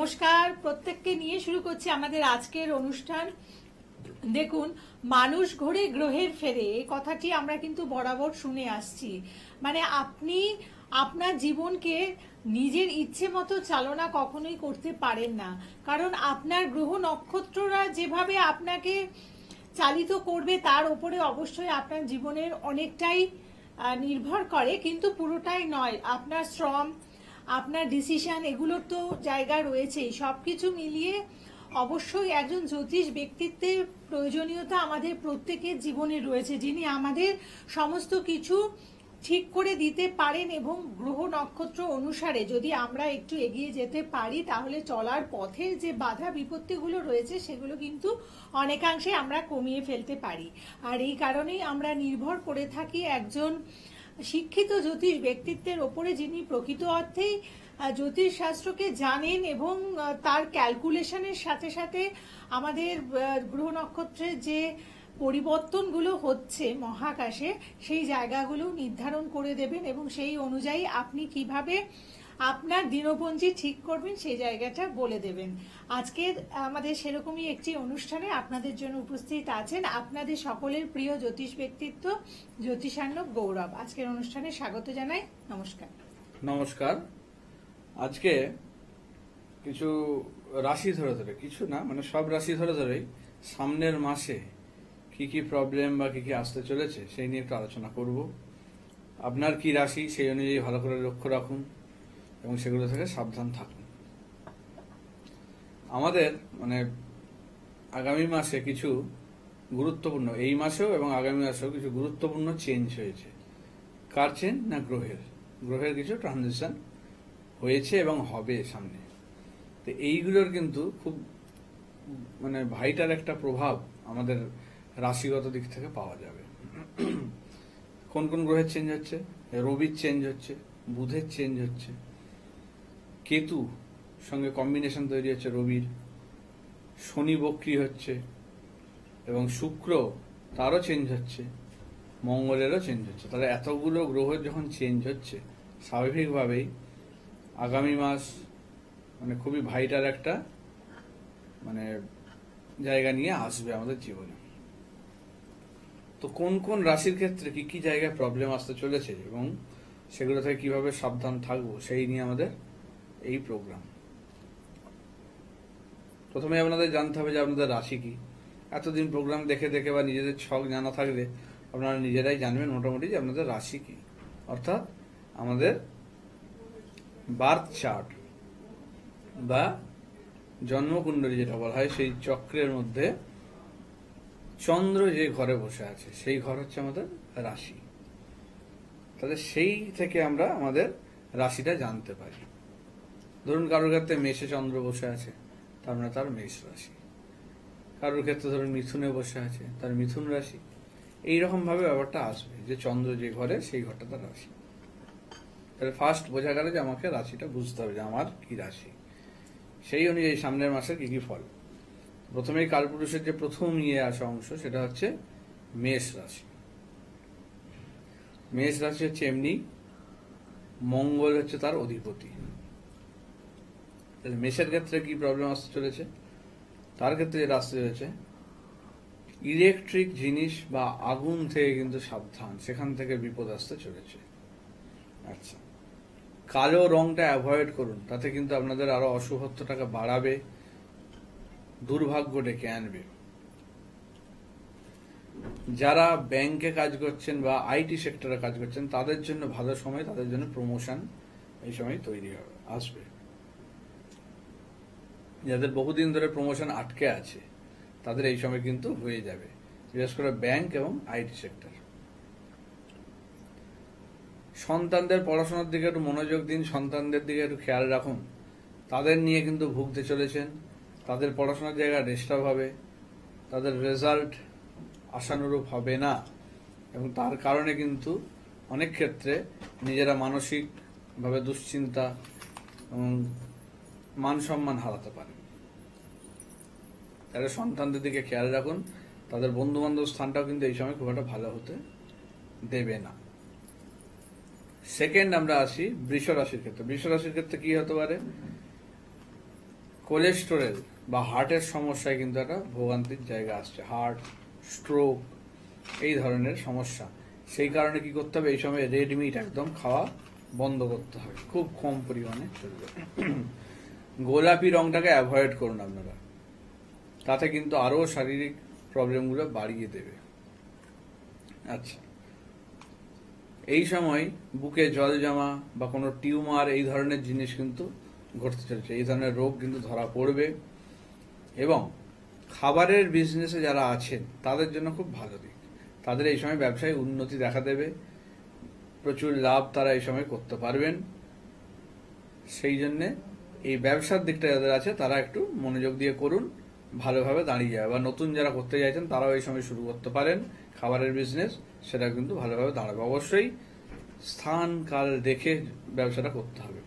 নমস্কার, প্রত্যেককে নিয়ে শুরু করছি আমাদের আজকের অনুষ্ঠান। দেখুন, মানুষ ঘোরে গ্রহের ফেরে, এই কথাটি আমরা কিন্তু বরাবর শুনে আসছি। মানে আপনি আপনার জীবনকে নিজের ইচ্ছে মতো চালনা কখনোই করতে পারেন না, কারণ আপনার গ্রহ নক্ষত্ররা যেভাবে আপনাকে চালিত করবে তার উপরে অবশ্যই আপনার জীবনের অনেকটাই নির্ভর করে, কিন্তু পুরোটাই নয়। আপনার শ্রম, আপনার ডিসিশন, এগুলোর তো জায়গা রয়েছেই। সব কিছু মিলিয়ে অবশ্যই একজন জ্যোতিষ ব্যক্তিত্বের প্রয়োজনীয়তা আমাদের প্রত্যেকের জীবনে রয়েছে, যিনি আমাদের সমস্ত কিছু ঠিক করে দিতে পারেন। এবং গ্রহ নক্ষত্র অনুসারে যদি আমরা একটু এগিয়ে যেতে পারি, তাহলে চলার পথে যে বাধা বিপত্তিগুলো রয়েছে সেগুলো কিন্তু অনেকাংশে আমরা কমিয়ে ফেলতে পারি। আর এই কারণেই আমরা নির্ভর করে থাকি একজন শিক্ষিত জ্যোতিষ ব্যক্তিত্বের ওপরে, যিনি প্রকৃত অর্থেই জ্যোতিষ শাস্ত্রকে জানেন এবং তার ক্যালকুলেশনের সাথে সাথে আমাদের গ্রহ নক্ষত্রের যে পরিবর্তনগুলো হচ্ছে মহাকাশে, সেই জায়গাগুলো নির্ধারণ করে দেবেন এবং সেই অনুযায়ী আপনি কিভাবে আপনার দিনপঞ্জি ঠিক করবেন সেই জায়গাটা বলে দেবেন। আজকের আমাদের সেরকমই একটি অনুষ্ঠানে আপনাদের জন্য উপস্থিত আছেন আপনাদের সকলের প্রিয় জ্যোতিষ ব্যক্তিত্ব জ্যোতিষার্ণব গৌরব। আজকের অনুষ্ঠানে স্বাগত জানাই। নমস্কার। নমস্কার। আজকে কিছু রাশি ধরে ধরে, কিছু না মানে সব রাশি ধরে ধরেই সামনের মাসে কি কি প্রবলেম বা কি কি আসতে চলেছে সেই নিয়ে একটু আলোচনা করব। আপনার কি রাশি সেই অনুযায়ী ভালো করে লক্ষ্য রাখুন এবং সেগুলো থেকে সাবধান থাকুন। আমাদের মানে আগামী মাসে কিছু গুরুত্বপূর্ণ, এই মাসেও এবং আগামী মাসেও কিছু গুরুত্বপূর্ণ চেঞ্জ হয়েছে। কার চেঞ্জ? না গ্রহের কিছু ট্রানজিশন হয়েছে এবং হবে সামনে। তো এইগুলোর কিন্তু খুব মানে ভাইটাল একটা প্রভাব আমাদের রাশিগত দিক থেকে পাওয়া যাবে। কোন কোন গ্রহের চেঞ্জ হচ্ছে? রবির চেঞ্জ হচ্ছে, বুধের চেঞ্জ হচ্ছে, কেতু সঙ্গে কম্বিনেশন তৈরি হচ্ছে রবির, শনি বক্রী হচ্ছে এবং শুক্র তারও চেঞ্জ হচ্ছে, মঙ্গলেরও চেঞ্জ হচ্ছে। তাহলে এতগুলো গ্রহ যখন চেঞ্জ হচ্ছে, স্বাভাবিকভাবেই আগামী মাস মানে খুবই ভাইটাল একটা মানে জায়গা নিয়ে আসবে আমাদের জীবনে। তো কোন কোন রাশির ক্ষেত্রে কি কি জায়গায় প্রবলেম আসতে চলেছে এবং সেগুলো থেকে কিভাবে সাবধান থাকবো সেই নিয়ে আমাদের এই প্রোগ্রাম। প্রথমে আপনাদের জানতে হবে যে আপনাদের রাশি কি। এতদিন প্রোগ্রাম দেখে দেখে বা নিজেদের ছক জানা থাকলে আপনারা নিজেরাই জানবেন মোটামুটি যে আপনাদের রাশি কি। অর্থাৎ আমাদের বার্থ চার্ট বা জন্মকুণ্ডলী যেটা বলা হয়, সেই চক্রের মধ্যে চন্দ্র যে ঘরে বসে আছে সেই ঘর হচ্ছে আমাদের রাশি। তাহলে সেই থেকে আমরা আমাদের রাশিটা জানতে পারি। ধরুন কারোর ক্ষেত্রে মেষে চন্দ্র বসে আছে, তার মানে তার মেষ রাশি। কারোর ক্ষেত্রে ধরুন মিথুনে বসে আছে, তার মিথুন রাশি। এইরকম ভাবে ব্যাপারটা আসবে যে চন্দ্র যে ঘরে সেই ঘরটা তার রাশি। তাহলে ফার্স্ট বোঝা গেল যে আমাকে রাশিটা বুঝতে হবে যে আমার কি রাশি, সেই অনুযায়ী সামনের মাসে কি কি ফল। প্রথমেই কালপুরুষের যে প্রথম আসা অংশ সেটা হচ্ছে মেষ রাশি। মেষ রাশি হচ্ছে এমনি মঙ্গল হচ্ছে তার অধিপতি। তাহলে মেষের ক্ষেত্রে কি প্রবলেম আসতে চলেছে? তার ক্ষেত্রে যেটা আসতে চলেছে, ইলেকট্রিক জিনিস বা আগুন থেকে কিন্তু সাবধান, সেখান থেকে বিপদ আসতে চলেছে। আচ্ছা, কালো রংটা অ্যাভয়েড করুন, তাতে কিন্তু আপনাদের আরো অশুভত্বটাকে বাড়াবে, দুর্ভাগ্য ডেকে আনবে। যারা ব্যাংকে কাজ করছেন বা আইটি সেক্টরে কাজ করছেন তাদের জন্য ভালো সময়, তাদের জন্য প্রমোশন এই সময় তৈরি হবে, আসবে। যাদের বহুদিন ধরে প্রমোশন আটকে আছে তাদের এই সময় কিন্তু হয়ে যাবে, বিশেষ করে ব্যাংক এবং আইটি সেক্টর। সন্তানদের পড়াশোনার দিকে একটু মনোযোগ দিন, সন্তানদের দিকে একটু খেয়াল রাখুন। তাদের নিয়ে কিন্তু ভুগতে চলেছেন, তাদের পড়াশোনার জায়গায় ডিস্টার্ব হবে, তাদের রেজাল্ট আশানুরূপ হবে না এবং তার কারণে কিন্তু অনেক ক্ষেত্রে নিজেরা মানসিকভাবে দুশ্চিন্তা এবং মান সম্মান হারাতে পারে। তাহলে সন্তানদের দিকে খেয়াল রাখুন। তাদের বন্ধু বান্ধব স্থানটাও কিন্তু এই সময় খুব একটা ভালো হতে দেবে না। সেকেন্ড আমরা আসি বৃষ রাশির ক্ষেত্রে। বৃষ রাশির ক্ষেত্রে কি হতে পারে? কোলেস্টেরল বা হার্টের সমস্যায় কিন্তু একটা ভোগান্তির জায়গা আসছে, হার্ট, স্ট্রোক, এই ধরনের সমস্যা। সেই কারণে কি করতে হবে, এই সময় রেড মিট একদম খাওয়া বন্ধ করতে হবে, খুব কম পরিমাণে চলবে। গোলাপি রংটাকে অ্যাভয়েড করুন আপনারা, তাতে কিন্তু আরো শারীরিক প্রবলেমগুলো বাড়িয়ে দেবে। আচ্ছা, এই সময় বুকে জল জমা বা কোনো টিউমার এই ধরনের জিনিস কিন্তু ঘটতে চলছে, এই ধরনের রোগ কিন্তু ধরা পড়বে। এবং খাবারের বিজনেসে যারা আছেন তাদের জন্য খুব ভালো দিক, তাদের এই সময় ব্যবসায় উন্নতি দেখা দেবে, প্রচুর লাভ তারা এই সময় করতে পারবেন। সেই জন্যে এই ব্যবসার দিকটা যাদের আছে তারা একটু মনোযোগ দিয়ে করুন, ভালোভাবে দাঁড়িয়ে যাবে। বা নতুন যারা করতে চাইছেন তারাও এই সময় শুরু করতে পারেন খাবারের বিজনেস, সেটা কিন্তু ভালোভাবে দাঁড়াবে। অবশ্যই স্থান কাল দেখে ব্যবসাটা করতে হবে,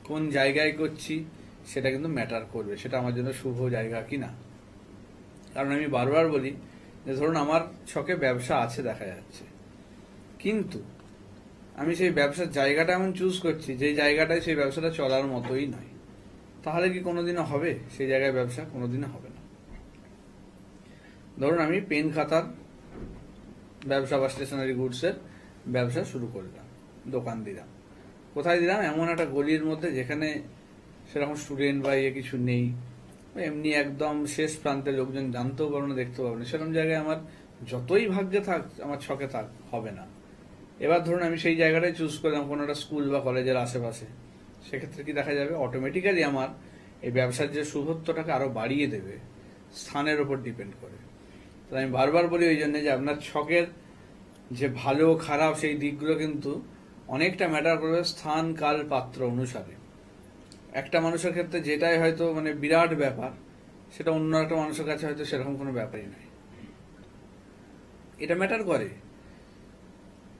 কোন জায়গায় করছি সেটা কিন্তু ম্যাটার করবে, সেটা আমার জন্য শুভ জায়গা কিনা। কারণ আমি বারবার বলি যে ধরুন আমার ছকে ব্যবসা আছে দেখা যাচ্ছে, কিন্তু আমি সেই ব্যবসার জায়গাটা এমন চুজ করছি যে জায়গাটায় সেই ব্যবসাটা চলার মতোই নয়, তাহলে কি কোনোদিনও হবে সেই জায়গায় ব্যবসা? কোনোদিনও হবে না। ধরুন আমি পেন খাতার ব্যবসা বা স্টেশনারি গুডসের ব্যবসা শুরু করলাম, দোকান দিলাম, কোথায় দিলাম? এমন একটা গলির মধ্যে যেখানে সেরকম স্টুডেন্ট বা ইয়ে কিছু নেই, এমনি একদম শেষ প্রান্তে, লোকজন জানতেও পারো না, দেখতেও পারো না, সেরকম জায়গায় আমার যতই ভাগ্যে থাক, আমার ছকে থাক, হবে না। এবার ধরুন আমি সেই জায়গাটাই চুজ করলাম কোনো একটা স্কুল বা কলেজের আশেপাশে, সেক্ষেত্রে কি দেখা যাবে, অটোমেটিক্যালি আমার এই ব্যবসার যে শুভত্বটাকে আরো বাড়িয়ে দেবে, স্থানের উপর ডিপেন্ড করে। তো আমি বারবার বলি ওই জন্য যে আপনার ছকের যে ভালো খারাপ সেই দিকগুলো কিন্তু অনেকটা ম্যাটার করবে স্থান কাল পাত্র অনুসারে। একটা মানুষের ক্ষেত্রে যেটাই হয়তো মানে বিরাট ব্যাপার, সেটা অন্য একটা মানুষের কাছে হয়তো সেরকম কোনো ব্যাপারই নয়, এটা ম্যাটার করে।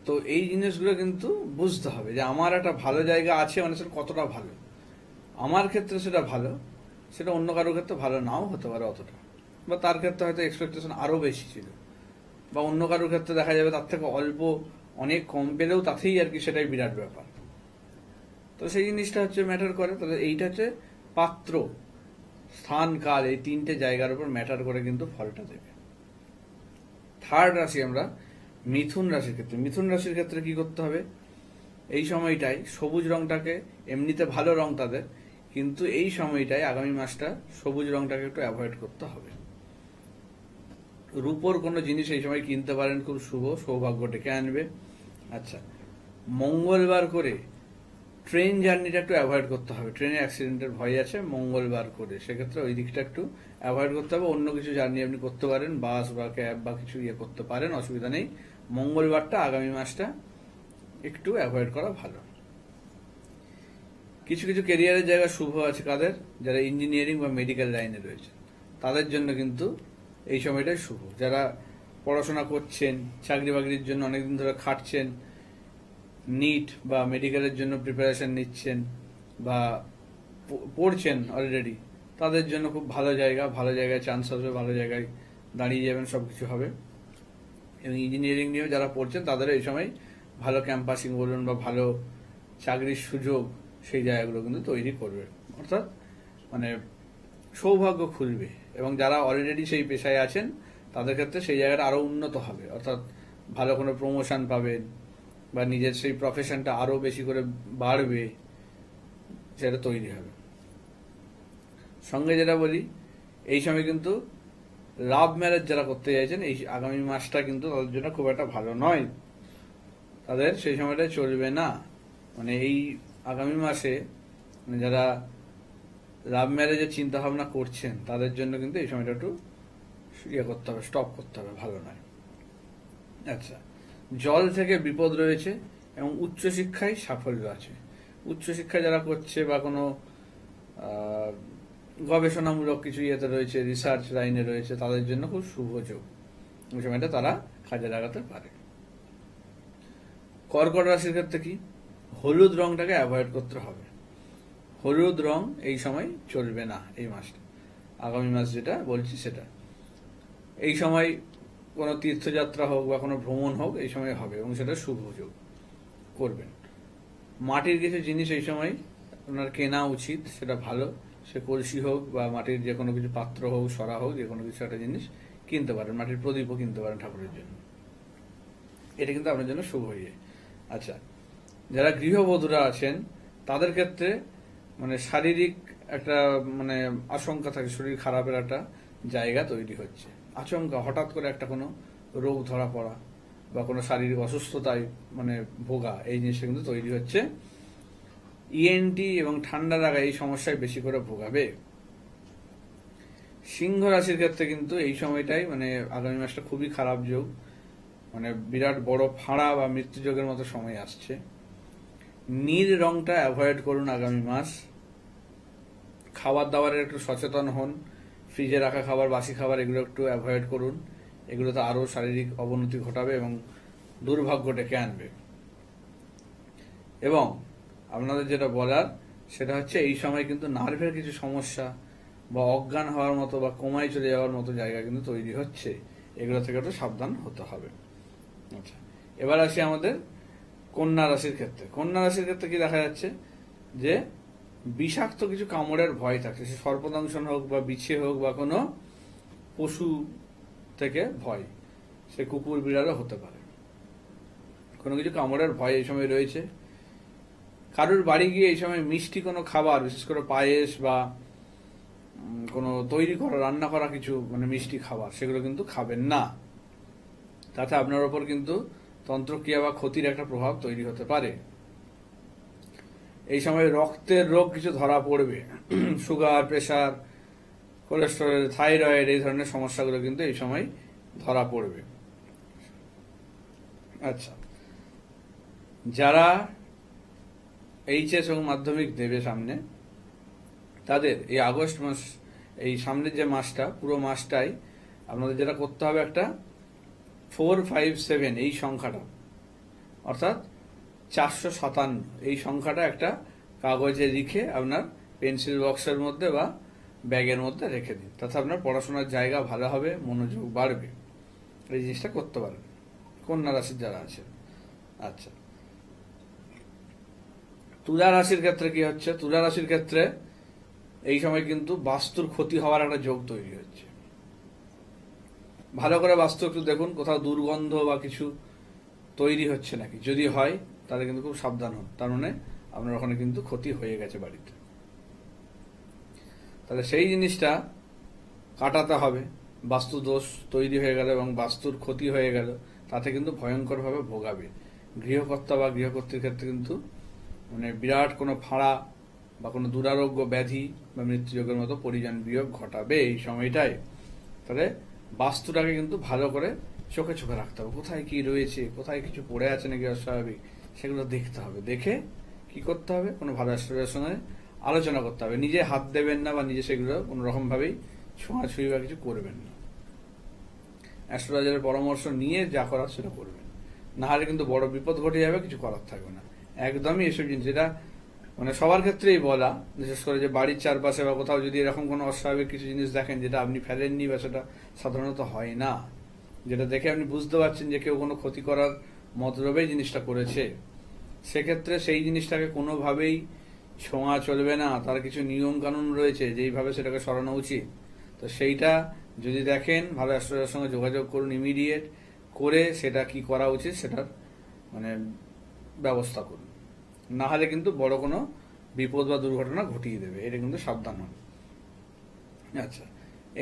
তো এই জিনিসগুলো কিন্তু বুঝতে হবে যে আমার একটা ভালো জায়গা আছে মানে সেটা কতটা ভালো, আমার ক্ষেত্রে সেটা ভালো, সেটা অন্য কারোর ক্ষেত্রে ভালো নাও হতে পারে অতটা, বা তার ক্ষেত্রে হয়তো এক্সপেকটেশন আরো বেশি ছিল, বা অন্য কারোর ক্ষেত্রে দেখা যাবে তার থেকে অল্প অনেক কম পেলেও তাতেই আর কি সেটাই বিরাট ব্যাপার। তো সেই জিনিসটা হচ্ছে ম্যাটার করে। তাহলে এইটা হচ্ছে পাত্র, স্থান, কাল, এই তিনটে জায়গার উপর ম্যাটার করে কিন্তু ফলটা দেবে। থার্ড রাশি আমরা মিথুন রাশির ক্ষেত্রে। মিথুন রাশির ক্ষেত্রে কি করতে হবে, এই সময়টাই সবুজ রংটাকে, এমনিতে ভালো রং তাদের, কিন্তু এই সময়টাই আগামী মাসটা সবুজ রংটাকে একটু অ্যাভয়েড করতে হবে। রূপোর কোনো জিনিস এই সময় কিনতে পারেন, খুব শুভ, সৌভাগ্য ডেকে আনবে। আচ্ছা, মঙ্গলবার করে ট্রেন জার্নিটা একটু অ্যাভয়েড করতে হবে, ট্রেনে অ্যাক্সিডেন্টের ভয় আছে মঙ্গলবার করে, সেক্ষেত্রে ওই দিকটা একটু অ্যাভয়েড করতে হবে। অন্য কিছু জার্নি আপনি করতে পারেন, বাস বা ক্যাব বা কিছু ইয়ে করতে পারেন, অসুবিধা নেই। মঙ্গলবারটা আগামী মাসটা একটু অ্যাভয়েড করা ভালো। কিছু কিছু কেরিয়ারের জায়গা শুভ আছে কাদের, যারা ইঞ্জিনিয়ারিং বা মেডিকেল লাইনে রয়েছে তাদের জন্য কিন্তু এই সময়টাই শুভ। যারা পড়াশোনা করছেন, চাকরি বাকরির জন্য অনেকদিন ধরে খাটছেন, নিট বা মেডিকেলের জন্য প্রিপারেশন নিচ্ছেন বা পড়ছেন অলরেডি, তাদের জন্য খুব ভালো জায়গা, ভালো জায়গায় চান্স হবে, ভালো জায়গায় দাঁড়িয়ে যাবেন, সবকিছু হবে। এবং ইঞ্জিনিয়ারিং নিয়েও যারা পড়ছেন তাদের এই সময় ভালো ক্যাম্পাসিং বলুন বা ভালো চাকরির সুযোগ, সেই জায়গাগুলো কিন্তু তৈরি করবে, অর্থাৎ মানে সৌভাগ্য খুলবে। এবং যারা অলরেডি সেই পেশায় আছেন তাদের ক্ষেত্রে সেই জায়গাটা আরো উন্নত হবে, অর্থাৎ ভালো কোনো প্রমোশন পাবেন বা নিজের সেই প্রফেশনটা আরো বেশি করে বাড়বে, সেটা তৈরি হবে। সঙ্গে যেটা বলি, এই সময় কিন্তু লাভ ম্যারেজ যারা করতে চাইছেন, এই আগামী মাসটা কিন্তু তাদের জন্য খুব একটা ভালো নয়, তাদের সেই সময়টা চলবে না। মানে এই আগামী মাসে মানে যারা লাভ ম্যারেজের চিন্তা ভাবনা করছেন তাদের জন্য কিন্তু এই সময়টা একটু ইয়ে করতে হবে, স্টপ করতে হবে, ভালো নয়। আচ্ছা, জল থেকে বিপদ রয়েছে এবং উচ্চশিক্ষায় সাফল্য আছে। উচ্চশিক্ষা যারা করছে বা কোনো গবেষণামূলক কিছু ইয়েতে রয়েছে, রিসার্চ লাইনে রয়েছে, তাদের জন্য খুব শুভ যোগ, ওই সময়টা তারা কাজে লাগাতে পারে। কর্কট রাশির ক্ষেত্রে কি, হলুদ রংটাকে অ্যাভয়েড করতে হবে। হলুদ রং এই সময় চলবে না, এই মাসটা, আগামী মাস যেটা বলছি সেটা। এই সময় কোনো তীর্থযাত্রা হোক বা কোনো ভ্রমণ হোক এই সময় হবে এবং সেটা শুভ যোগ করবেন। মাটির কিছু জিনিস এই সময় আপনার কেনা উচিত, সেটা ভালো। সে কলসি হোক বা মাটির যে কোনো কিছু পাত্র হোক, সরা হোক, যে কোনো কিছু একটা জিনিস কিনতে পারেন, মাটির প্রদীপও কিনতে পারেন ঠাকুরের জন্য। এটা কিন্তু আপনার জন্য শুভ ইয়ে। আচ্ছা, যারা গৃহবধূরা আছেন তাদের ক্ষেত্রে মানে শারীরিক একটা মানে আশঙ্কা থাকে, শরীর খারাপের একটা জায়গা তৈরি হচ্ছে, আচমকা হঠাৎ করে একটা কোনো রোগ ধরা পড়া বা কোনো শারীরিক অসুস্থতায় মানে ভোগা, এই জিনিসটা কিন্তু তৈরি হচ্ছে। ইএনটি এবং ঠান্ডা লাগা এই সমস্যায় বেশি করে ভোগাবে। সিংহ রাশির ক্ষেত্রে কিন্তু এই সময়টাই মানে আগামী মাসটা খুবই খারাপ যোগ, মানে বিরাট বড় ফাঁড়া বা মৃত্যুযোগের মতো সময় আসছে। নীল রংটা অ্যাভয়েড করুন আগামী মাস। খাবার দাবারের একটু সচেতন হন, ফ্রিজে রাখা খাবার, বাসি খাবার এগুলো একটু অ্যাভয়েড করুন, এগুলোতে আরো শারীরিক অবনতি ঘটাবে এবং দুর্ভাগ্য ডেকে আনবে। এবং আপনাদের যেটা বলার সেটা হচ্ছে এই সময় কিন্তু নার্ভের কিছু সমস্যা বা অজ্ঞান হওয়ার মতো বা কোমায় চলে যাওয়ার মতো জায়গা কিন্তু তৈরি হচ্ছে, এগুলো থেকে একটু সাবধান হতে হবে। আচ্ছা, এবার আসি আমাদের কন্যা রাশির ক্ষেত্রে। কন্যা রাশির ক্ষেত্রে কি দেখা যাচ্ছে যে বিষাক্ত কিছু কামড়ের ভয় থাকছে, সে সর্পদংশন হোক বা বিছে হোক বা কোনো পশু থেকে ভয়, সে কুকুর বিড়ালও হতে পারে, কোনো কিছু কামড়ের ভয় এই সময় রয়েছে। কারোর বাড়ি গিয়ে এই সময় মিষ্টি কোনো খাবার, বিশেষ করে পায়েস বা কোনো তৈরি করা রান্না করা কিছু মানে মিষ্টি খাবার, সেগুলো কিন্তু খাবেন না, তাতে আপনার ওপর কিন্তু তন্ত্রক্রিয়া বা ক্ষতির একটা প্রভাব তৈরি হতে পারে। এই সময় রক্তের রোগ কিছু ধরা পড়বে, সুগার, প্রেসার, কোলেস্টেরল, থাইরয়েড, এই ধরনের সমস্যাগুলো কিন্তু এই সময় ধরা পড়বে। আচ্ছা, যারা এইচএস এবং মাধ্যমিক দেবে সামনে, তাদের এই আগস্ট মাস, এই সামনের যে মাসটা, পুরো মাসটাই আপনাদের যেটা করতে হবে, একটা 457 এই সংখ্যাটা, অর্থাৎ 457 এই সংখ্যাটা একটা কাগজে লিখে আপনার পেন্সিল বক্সের মধ্যে বা ব্যাগের মধ্যে রেখে দিন, তাতে আপনার পড়াশোনার জায়গা ভালো হবে, মনোযোগ বাড়বে। এই জিনিসটা করতে পারেন কন্যা রাশির যারা আছে। আচ্ছা, তুলা রাশির ক্ষেত্রে কি হচ্ছে? তুলা রাশির ক্ষেত্রে এই সময় কিন্তু বাস্তুর ক্ষতি হওয়ার একটা যোগ তৈরি হচ্ছে। ভালো করে বাস্তু একটু দেখুন, কোথাও দুর্গন্ধ বা কিছু তৈরি হচ্ছে নাকি, যদি হয় তাহলে কিন্তু খুব সাবধান হন, তার মানে আপনার ওখানে কিন্তু ক্ষতি হয়ে গেছে বাড়িতে। তাহলে সেই জিনিসটা কাটাতে হবে। বাস্তু দোষ তৈরি হয়ে গেল এবং বাস্তুর ক্ষতি হয়ে গেল, তাতে কিন্তু ভয়ঙ্করভাবে ভোগাবে। গৃহকর্তা বা গৃহকর্ত্রীর ক্ষেত্রে কিন্তু মানে বিরাট কোনো ফাঁড়া বা কোনো দুরারোগ্য ব্যাধি বা মৃত্যুযোগের মতো পরিজন বিয়োগ ঘটাবে এই সময়টায়। তাহলে বাস্তুটাকে কিন্তু ভালো করে চোখে চোখে রাখতে হবে, কোথায় কি রয়েছে, কোথায় কিছু পড়ে আছে নাকি অস্বাভাবিক, সেগুলো দেখতে হবে। দেখে কি করতে হবে, কোনো ভালো অ্যাস্ট্রোলজারের সঙ্গে আলোচনা করতে হবে। নিজে হাত দেবেন না বা নিজে সেগুলো কোনো রকম ভাবেই ছোঁয়াছুঁয়ি বা কিছু করবেন না। অ্যাস্ট্রোলজারের পরামর্শ নিয়ে যা করার সেটা করবেন, না হলে কিন্তু বড় বিপদ ঘটে যাবে, কিছু করার থাকবে না। একদমই এসব জিনিস, যেটা মানে সবার ক্ষেত্রেই বলা, বিশেষ করে যে বাড়ির চারপাশে বা কোথাও যদি এরকম কোনো অস্বাভাবিক কিছু জিনিস দেখেন যেটা আপনি ফেলেননি বা সেটা সাধারণত হয় না, যেটা দেখে আপনি বুঝতে পারছেন যে কেউ কোনো ক্ষতি করার মতলবে জিনিসটা করেছে, সেক্ষেত্রে সেই জিনিসটাকে কোনোভাবেই ছোঁয়া চলবে না। তার কিছু নিয়ম কানুন রয়েছে, যেইভাবে সেটাকে সরানো উচিত। তো সেইটা যদি দেখেন, ভালো অ্যাস্ট্রোলজারের সঙ্গে যোগাযোগ করুন ইমিডিয়েট করে, সেটা কি করা উচিত সেটার মানে ব্যবস্থা করুন, না হলে কিন্তু বড় কোনো বিপদ বা দুর্ঘটনা ঘটিয়ে দেবে, এটা কিন্তু সাবধান হন। আচ্ছা,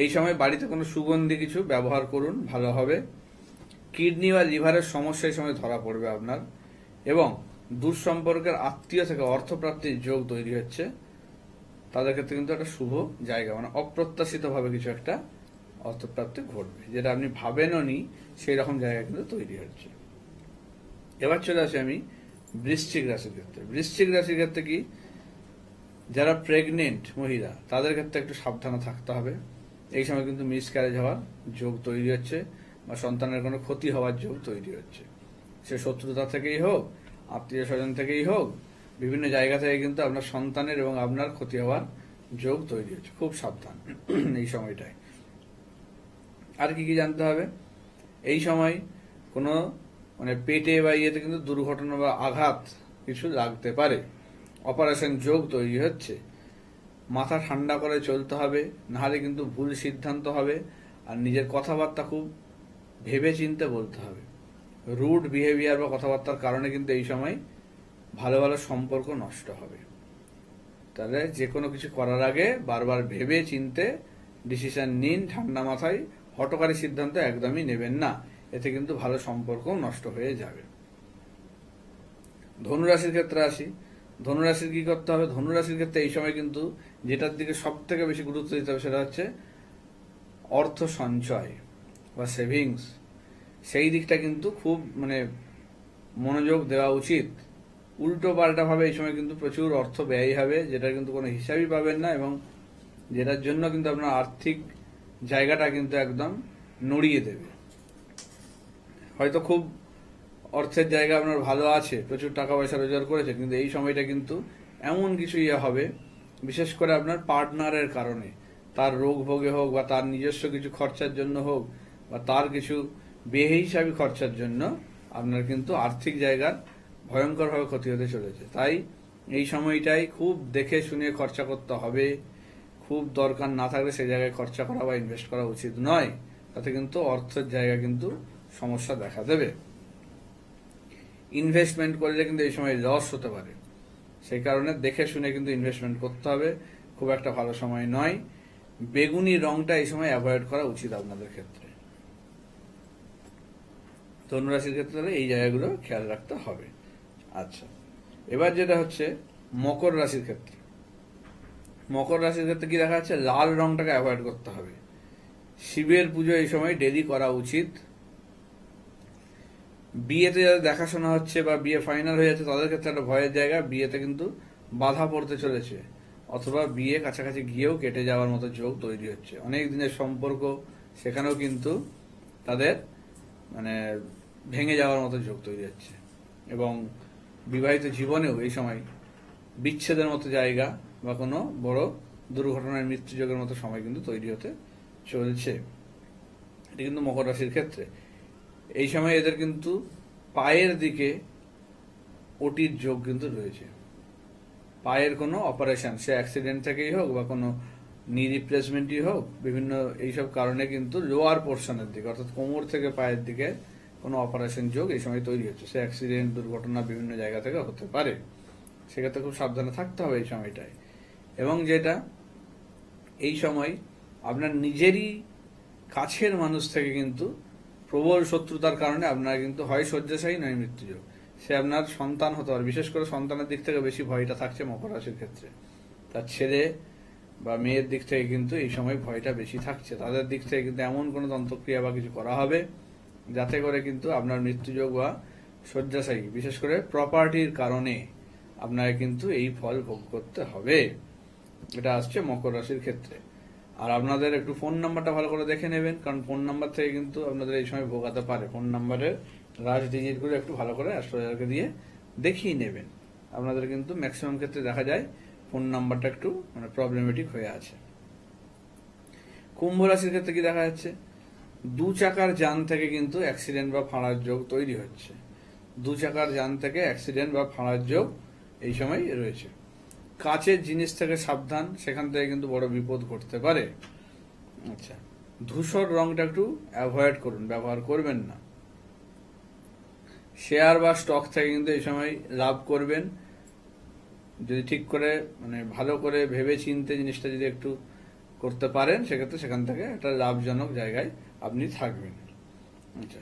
এই সময় বাড়িতে কোনো সুগন্ধি কিছু ব্যবহার করুন, ভালো হবে। কিডনি বা লিভারের সমস্যা এই সময় ধরা পড়বে আপনার, এবং দূর সম্পর্কের আত্মীয় থেকে অর্থপ্রাপ্তির যোগ তৈরি হচ্ছে, তাদের ক্ষেত্রে কিন্তু একটা শুভ জায়গা, মানে অপ্রত্যাশিত ভাবে কিছু একটা অর্থপ্রাপ্তি ঘটবে, যেটা আপনি ভাবেনও নি, সেই রকম জায়গা কিন্তু তৈরি হচ্ছে। এবার চলে আসি আমি বৃশ্চিক রাশির ক্ষেত্রে। বৃশ্চিক রাশির ক্ষেত্রে কি, যারা প্রেগনেন্ট মহিলা তাদের ক্ষেত্রে একটু সাবধানে থাকতে হবে। এই সময় কিন্তু মিসক্যারেজ হওয়ার যোগ তৈরি হচ্ছে বা সন্তানের কোনো ক্ষতি হওয়ার যোগ তৈরি হচ্ছে, সে শত্রুতা থেকেই হোক, আত্মীয় স্বজন থেকেই হোক, বিভিন্ন জায়গা থেকে কিন্তু আপনার সন্তানের এবং আপনার ক্ষতি হওয়ার যোগ তৈরি হচ্ছে, খুব সাবধান এই সময়টায়। আর কি কি জানতে হবে, এই সময় কোনো মানে পেটে বা ইয়েতে কিন্তু দুর্ঘটনা বা আঘাত কিছু লাগতে পারে, অপারেশন যোগ তৈরি হচ্ছে, মাথা ঠান্ডা করে চলতে হবে, নাহলে কিন্তু ভুল সিদ্ধান্ত হবে। আর নিজের কথাবার্তা খুব ভেবে চিন্তে বলতে হবে। রুড বিহেভিয়ার বা কথাবার্তার কারণে কিন্তু এই সময় ভালো ভালো সম্পর্ক নষ্ট হবে। তাহলে যে কোনো কিছু করার আগে বারবার ভেবে চিনতে ডিসিশন নিন, ঠান্ডা মাথায়। হঠকারী সিদ্ধান্ত একদমই নেবেন না, এতে কিন্তু ভালো সম্পর্ক নষ্ট হয়ে যাবে। ধনুরাশির ক্ষেত্রে আসি। ধনুরাশির কি করতে হবে? ধনুরাশির ক্ষেত্রে এই সময় কিন্তু যেটার দিকে সব থেকে বেশি গুরুত্ব দিতে হবে সেটা হচ্ছে অর্থ সঞ্চয় বা সেভিংস। সেই দিকটা কিন্তু খুব মনোযোগ দেওয়া উচিত। উল্টো পাল্টা ভাবে এই সময় কিন্তু প্রচুর অর্থ ব্যয় হবে, যেটা কিন্তু কোনো হিসাবই পাবেন না, এবং যেটার জন্য কিন্তু আপনার আর্থিক জায়গাটা কিন্তু একদম নড়িয়ে দেবে। হয়তো খুব অর্থের জায়গা আপনার ভালো আছে, প্রচুর টাকা পয়সা রোজগার করেছে, কিন্তু এই সময়টা কিন্তু এমন কিছু হবে, বিশেষ করে আপনার পার্টনারের কারণে, তার রোগ ভোগে হোক বা তার নিজস্ব কিছু খরচার জন্য হোক বা তার কিছু বেহিসাবি খরচার জন্য আপনার কিন্তু আর্থিক জায়গার ভয়ঙ্করভাবে ক্ষতি হতে চলেছে। তাই এই সময়টাই খুব দেখে শুনে খরচা করতে হবে। খুব দরকার না থাকলে সেই জায়গায় খরচা করা বা ইনভেস্ট করা উচিত নয়, তাতে কিন্তু অর্থের জায়গা কিন্তু সমস্যা দেখা দেবে। ইনভেস্টমেন্ট করলে কিন্তু এই সময় লস হতে পারে, সেই কারণে দেখে শুনে কিন্তু ইনভেস্টমেন্ট করতে হবে। খুব একটা ভালো সময় নয়। বেগুনি রংটা এই সময় অ্যাভয়েড করা উচিত আপনাদের ক্ষেত্রে। ধনুরাশির ক্ষেত্রে এই জায়গাগুলো খেয়াল রাখতে হবে। আচ্ছা, এবার যেটা হচ্ছে মকর রাশির ক্ষেত্রে। মকর রাশির ক্ষেত্রে কি দেখা যাচ্ছে? লাল রংটাকে অ্যাভয়েড করতে হবে। শিবের পুজো এই সময় ডেলি করা উচিত। বিয়েতে যাদের দেখাশোনা হচ্ছে বা বিয়ে ফাইনাল হয়ে যাচ্ছে তাদের ক্ষেত্রে একটা ভয়ের জায়গা, বিয়েতে কিন্তু বাধা পড়তে চলেছে, অথবা বিয়ে কাছাকাছি গিয়েও কেটে যাওয়ার মতো যোগ তৈরি হচ্ছে। অনেক দিনের সম্পর্ক সেখানেও কিন্তু তাদের ভেঙে যাওয়ার মতো যোগ তৈরি হচ্ছে, এবং বিবাহিত জীবনেও এই সময় বিচ্ছেদের মতো জায়গা বা কোনো বড় দুর্ঘটনার মৃত্যুযোগের মতো সময় কিন্তু তৈরি হতে চলছে। এটা কিন্তু মকর রাশির ক্ষেত্রে এই সময় এদের কিন্তু পায়ের দিকে ওটির যোগ কিন্তু রয়েছে। পায়ের কোনো অপারেশন, সে অ্যাক্সিডেন্ট থেকেই হোক বা কোনো নি রিপ্লেসমেন্টই হোক, বিভিন্ন এইসব কারণে কিন্তু লোয়ার পোর্শনের দিকে অর্থাৎ কোমর থেকে পায়ের দিকে কোনো অপারেশন যোগ এই সময় তৈরি হচ্ছে। সে অ্যাক্সিডেন্ট, দুর্ঘটনা বিভিন্ন জায়গা থেকে হতে পারে, সেক্ষেত্রে খুব সাবধানে থাকতে হবে এই সময়টায়। এবং যেটা এই সময় আপনার নিজেরই কাছের মানুষ থেকে কিন্তু প্রবল শত্রুতার কারণে আপনার কিন্তু হয় শয্যাশায়ী নয় মৃত্যুযোগ। সে আপনার সন্তান হতে পারে, বিশেষ করে সন্তানের দিক থেকে বেশি ভয়টা থাকছে মকর রাশির ক্ষেত্রে। তার ছেলে বা মেয়ের দিক থেকে কিন্তু এই সময় ভয়টা বেশি থাকছে। তাদের দিক থেকে কিন্তু এমন কোনো তন্ত্রক্রিয়া বা কিছু করা হবে যাতে করে কিন্তু আপনার মৃত্যুযোগ বা শয্যাশায়ী, বিশেষ করে প্রপার্টির কারণে আপনাকে কিন্তু এই ফল ভোগ করতে হবে। এটা আসছে মকর রাশির ক্ষেত্রে। আর আপনাদের একটু ফোন নাম্বারটা ভালো করে দেখে নেবেন, কারণ ফোন নাম্বার থেকে কিন্তু আপনাদের এই সময় ভোগাতে পারে। ফোন নাম্বারের লাস্ট ডিজিটগুলো একটু ভালো করে অ্যাস্ট্রোলজারকে দিয়ে দেখিয়ে নেবেন। আপনাদের কিন্তু ম্যাক্সিমাম ক্ষেত্রে দেখা যায় ফোন নাম্বারটা একটু প্রবলেমেটিক হয়ে আছে। কুম্ভ রাশির ক্ষেত্রে কি দেখা যাচ্ছে? দু চাকার যান থেকে কিন্তু অ্যাক্সিডেন্ট বা ফাঁড়ার যোগ তৈরি হচ্ছে। দু চাকার যান থেকে অ্যাক্সিডেন্ট বা ফাঁড়ার যোগ এই সময় রয়েছে। কাচের জিনিস থেকে সাবধান, সেখান থেকে কিন্তু বড় বিপদ ঘটতে পারে। আচ্ছা, ধূসর রংটা একটু অ্যাভয়েড করুন, ব্যবহার করবেন না। শেয়ার বা স্টক থেকে কিন্তু এই সময় লাভ করবেন, যদি ঠিক করে ভালো করে ভেবে চিনতে জিনিসটা যদি একটু করতে পারেন, সেক্ষেত্রে সেখান থেকে একটা লাভজনক জায়গায় আপনি থাকবেন। আচ্ছা,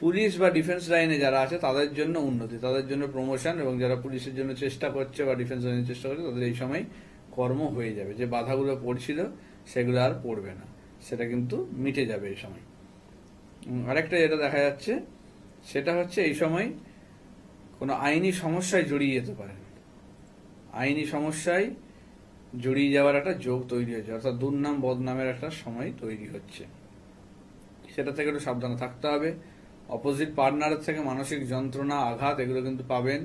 পুলিশ বা ডিফেন্স লাইনে যারা আছে তাদের জন্য উন্নতি, তাদের জন্য প্রমোশন, এবং যারা পুলিশের জন্য চেষ্টা করছে বা ডিফেন্স লাইনের চেষ্টা করছে তাদের এই সময় কর্ম হয়ে যাবে। যে বাধাগুলো পড়ছিল সেগুলো আর পড়বে না, সেটা কিন্তু মিটে যাবে এই সময়। আরেকটা যেটা দেখা যাচ্ছে সেটা হচ্ছে এই সময় কোনো আইনি সমস্যায় জড়িয়ে যেতে পারেন। আইনি সমস্যায় জড়িয়ে যাওয়ার একটা যোগ তৈরি হয়েছে, অর্থাৎ দুর্নাম বদনামের একটা সময় তৈরি হচ্ছে, সেটা থেকে একটু সাবধানে থাকতে হবে। অপোজিট পার্টনারের থেকে মানসিক যন্ত্রণা, আঘাত এগুলো কিন্তু পাবেন।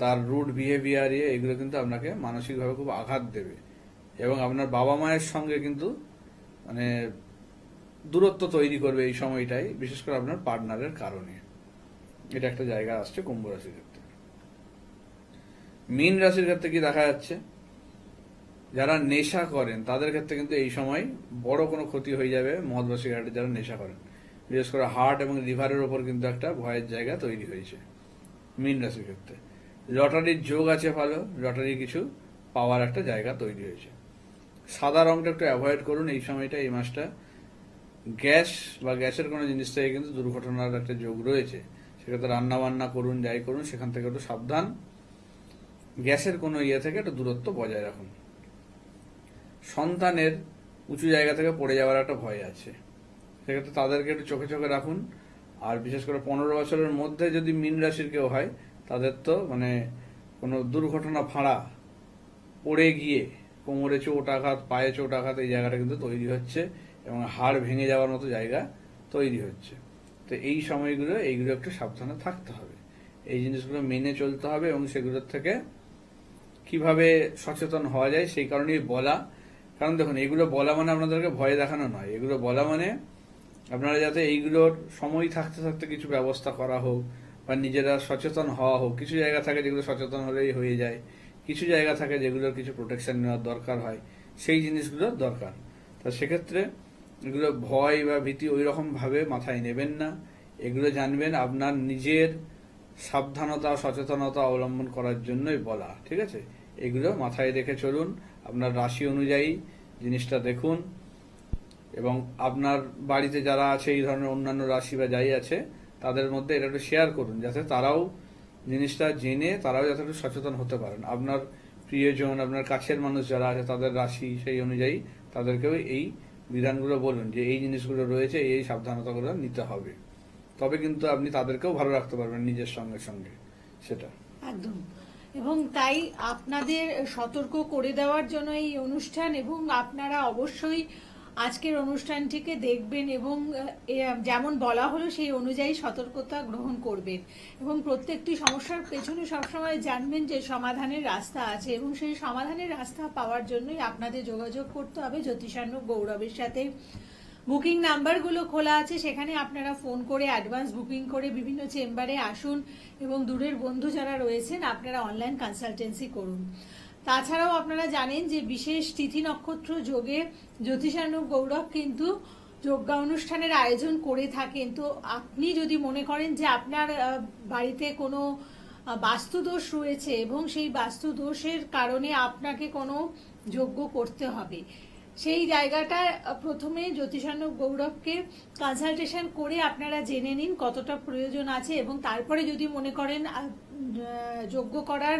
তার রুড বিহেভিয়ার এগুলো কিন্তু আপনাকে মানসিকভাবে খুব আঘাত দেবে, এবং আপনার বাবা মায়ের সঙ্গে কিন্তু দূরত্ব তৈরি করবে এই সময়টাই, বিশেষ করে আপনার পার্টনারের কারণে। এটা একটা জায়গা আসছে কুম্ভ রাশির ক্ষেত্রে। মীন রাশির ক্ষেত্রে কি দেখা যাচ্ছে? যারা নেশা করেন তাদের ক্ষেত্রে কিন্তু এই সময় বড় কোনো ক্ষতি হয়ে যাবে মদ বা সিগারেটে যারা নেশা করেন। বিশেষ করে হার্ট এবং লিভারের ওপর কিন্তু একটা ভয়ের জায়গা তৈরি হয়েছে মীন রাশির ক্ষেত্রে। লটারির যোগ আছে ভালো, লটারি কিছু পাওয়ার একটা জায়গা তৈরি হয়েছে। সাদা রংটা একটু অ্যাভয়েড করুন এই সময়টা, এই মাসটা। গ্যাস বা গ্যাসের কোনো জিনিস থেকে কিন্তু দুর্ঘটনার একটা যোগ রয়েছে, সেক্ষেত্রে রান্না বান্না করুন, যাই করুন সেখান থেকে একটু সাবধান। গ্যাসের কোনো ইয়ে থেকে একটু দূরত্ব বজায় রাখুন। সন্তানের উঁচু জায়গা থেকে পড়ে যাওয়ার একটা ভয় আছে, সেক্ষেত্রে তাদেরকে একটু চোখে চোখে রাখুন। আর বিশেষ করে 15 বছরের মধ্যে যদি মীন রাশির কেউ হয় তাদের তো মানে কোনো দুর্ঘটনা ফাঁড়া পড়ে গিয়ে কোমরে চোট আঘাত, পায়ে চোট আঘাত, এই জায়গাটা কিন্তু তৈরি হচ্ছে এবং হাড় ভেঙে যাওয়ার মতো জায়গা তৈরি হচ্ছে। তো এই সময়গুলো এইগুলো একটু সাবধানে থাকতে হবে, এই জিনিসগুলো মেনে চলতে হবে এবং সেগুলোর থেকে কিভাবে সচেতন হওয়া যায় সেই কারণেই বলা। কারণ দেখুন, এগুলো বলা মানে আপনাদেরকে ভয় দেখানো নয়, এগুলো বলা মানে আপনারা যাতে এইগুলোর সময় থাকতে থাকতে কিছু ব্যবস্থা করা হোক বা নিজেরা সচেতন হওয়া হোক। কিছু জায়গা থাকে যেগুলো সচেতন হলেই হয়ে যায়, কিছু জায়গা থাকে যেগুলোর কিছু প্রোটেকশন নেওয়ার দরকার হয়, সেই জিনিসগুলোর দরকার। তা সেক্ষেত্রে এগুলো ভয় বা ভীতি ওই রকম ভাবে মাথায় নেবেন না। এগুলো জানবেন আপনার নিজের সাবধানতা সচেতনতা অবলম্বন করার জন্যই বলা, ঠিক আছে? এগুলো মাথায় রেখে চলুন, আপনার রাশি অনুযায়ী জিনিসটা দেখুন এবং আপনার বাড়িতে যারা আছে এই ধরনের অন্যান্য রাশি বা যাই আছে তাদের মধ্যে এটা একটু শেয়ার করুন, যাতে তারাও জিনিসটা জেনে তারাও যাতে একটু সচেতন হতে পারেন। আপনার প্রিয়জন, আপনার কাছের মানুষ যারা আছে তাদের রাশি সেই অনুযায়ী তাদেরকেও এই বিধানগুলো বলুন যে এই জিনিসগুলো রয়েছে, এই সাবধানতাগুলো নিতে হবে। তবে কিন্তু আপনি তাদেরকেও ভালো রাখতে পারবেন নিজের সঙ্গে সঙ্গে, সেটা একদম। এবং তাই আপনাদের সতর্ক করে দেওয়ার জন্য এই অনুষ্ঠান, এবং আপনারা অবশ্যই আজকের অনুষ্ঠানটিকে দেখবেন এবং যেমন বলা হলো সেই অনুযায়ী সতর্কতা গ্রহণ করবেন এবং প্রত্যেকটি সমস্যার পেছনে সবসময় জানবেন যে সমাধানের রাস্তা আছে এবং সেই সমাধানের রাস্তা পাওয়ার জন্যই আপনাদের যোগাযোগ করতে হবে জ্যোতিষান্ন গৌরবের সাথে। বুকিং নাম্বারগুলো খোলা আছে, সেখানে আপনারা ফোন করে অ্যাডভান্স বুকিং করে বিভিন্ন চেম্বারে আসুন এবং দূরের বন্ধু যারা রয়েছেন আপনারা অনলাইন কনসালটেন্সি করুন। তাছাড়াও আপনারা জানেন যে বিশেষ তিথি নক্ষত্র যোগে জ্যোতিষান্ন গৌরব কিন্তু যজ্ঞা অনুষ্ঠানের আয়োজন করে থাকেন। তো আপনি যদি মনে করেন যে আপনার বাড়িতে কোনো বাস্তুদোষ রয়েছে এবং সেই বাস্তুদোষের কারণে আপনাকে কোনো যজ্ঞ করতে হবে, সেই জায়গাটা প্রথমে জ্যোতিষান্ন গৌরবকে কনসালটেশন করে আপনারা জেনে নিন কতটা প্রয়োজন আছে এবং তারপরে যদি মনে করেন যজ্ঞ করার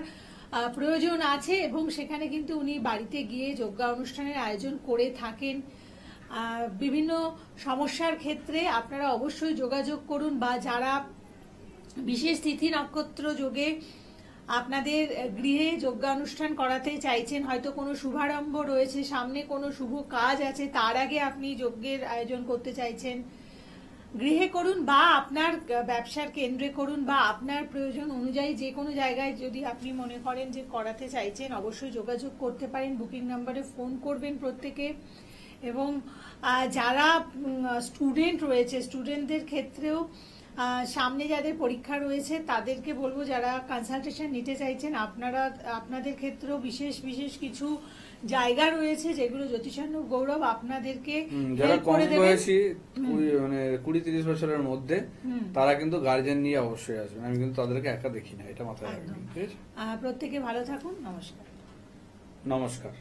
প্রয়োজন আছে, এবং সেখানে কিন্তু উনি বাড়িতে গিয়ে যজ্ঞা অনুষ্ঠানের আয়োজন করে থাকেন। বিভিন্ন সমস্যার ক্ষেত্রে আপনারা অবশ্যই যোগাযোগ করুন, বা যারা বিশেষ তিথি নক্ষত্র যোগে আপনাদের গৃহে যজ্ঞানুষ্ঠান করাতে চাইছেন, হয়তো কোনো শুভারম্ভ রয়েছে সামনে, কোনো শুভ কাজ আছে, তার আগে আপনি যজ্ঞের আয়োজন করতে চাইছেন, গৃহে করুন বা আপনার ব্যবসার কেন্দ্রে করুন বা আপনার প্রয়োজন অনুযায়ী যে কোনো জায়গায় যদি আপনি মনে করেন যে করাতে চাইছেন, অবশ্যই যোগাযোগ করতে পারেন। বুকিং নাম্বারে ফোন করবেন প্রত্যেকে। এবং যারা স্টুডেন্ট রয়েছে, স্টুডেন্টদের ক্ষেত্রেও সামনে যাদের পরীক্ষা রয়েছে তাদেরকে বলবো, যারা কনসালটেশন নিতে চাইছেন আপনারা, আপনাদের ক্ষেত্রেও বিশেষ বিশেষ কিছু জায়গা রয়েছে যেগুলো জ্যোতিষান্ন গৌরব আপনাদেরকে যারা কম বয়সী মানে 20-30 বছরের মধ্যে তারা কিন্তু গার্জেন নিয়ে অবশ্যই আসবেন। আমি কিন্তু তাদেরকে একা দেখি না, এটা মাথায় রাখবেন, ঠিক আছে? প্রত্যেকে ভালো থাকুন। নমস্কার। নমস্কার।